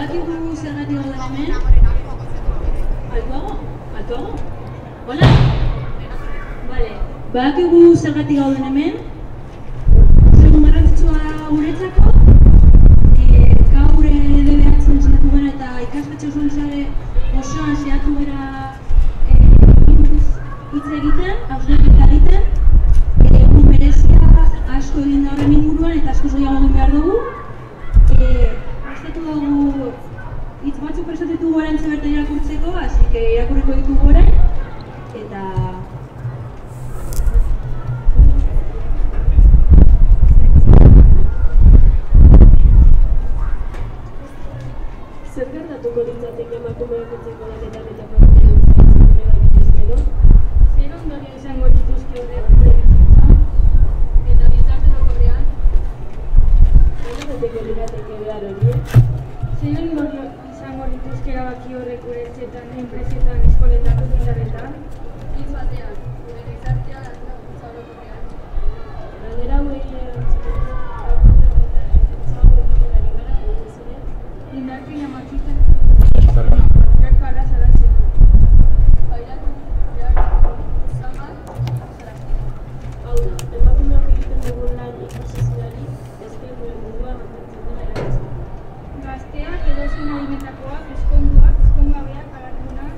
Badakigu zergatik gauden hemen? Altuago? Hola? Vale, badakigu zergatik gauden hemen? Segun garrantzitsua guretzako, gaur DBH-en zehatu gara eta ikastetxe osoan osoan zehatu gara hitz egiten, hausnarketa egiten. Egun berezia asko egin da horren inguruan eta asko gehiago egin behar dugu. Prestatu dugu hitz batzuk prestatu ditugu oraintxe bertan irakurtzeko, así que irakurriko ditugu orain eta zer gertatuko litzateke emakumeak etxeko lanetan eta familian zaintzen edo? Zer ondorio izango dituzke horrek bizitza eta gizarte orokorrean? Nola beteko lirateke behar horiek? Zer ondorio izango dituzke erabaki horrek gure etxetan, enpresetan, eskoletan, herritarretan? Hitz batean, gure gizartea laguntza orokorrean. Galdera hauei Indarkeria matxista gerkara salatzeko. Pairatu behar zamak salatzeko. Hau da, emakumeak egiten dugun lan ikusizunari esker gure mundua mantentzen dela erabiltzeko. Gazteak edozein adimetakoak, ezkonduak, ezkongabeak, alardunak,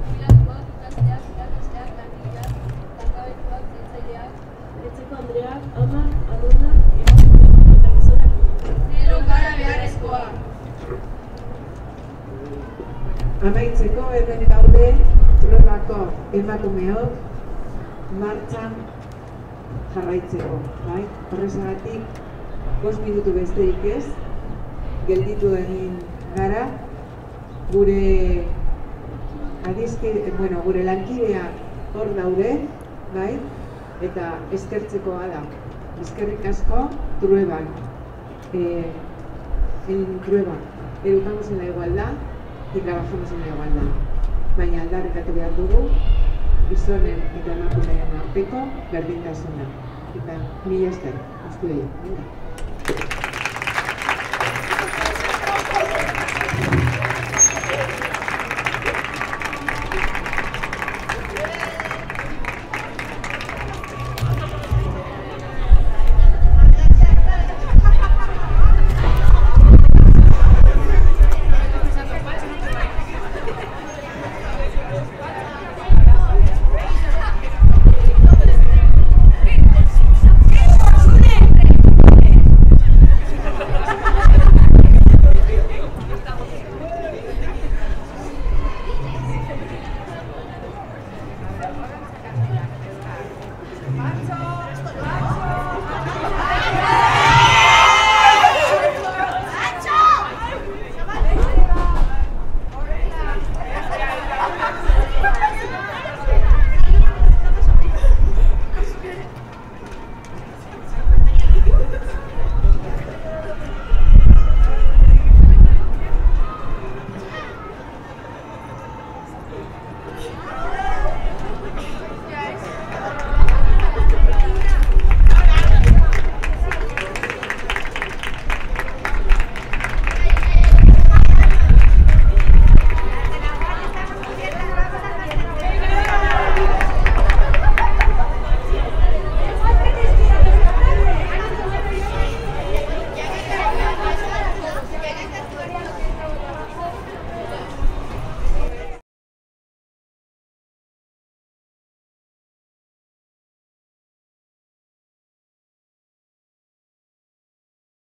Jubilatuak, ikasleak, irakasleak, langileak, langabetuak, zaintzaileak, Etxeko andreak, amak, amonak, emakumeak eta gizonak denok gara beharrezkoa. Amaitzeko hemen gaude Trubako emakumeok martxan jarraitzeko, bai? Horrezagatik 5 minutu besterik ez, gelditu egin gara, gure gure lankideak hor daude, bai? Eta eskertzekoa da. Eskerrik asko Trueban. En Trueban educamos en la igualdad y trabajamos en la igualdad. Baina aldarrikatu behar dugu, gizonen eta emakumeen arteko berdintasuna. Eta mila esker, guztioi.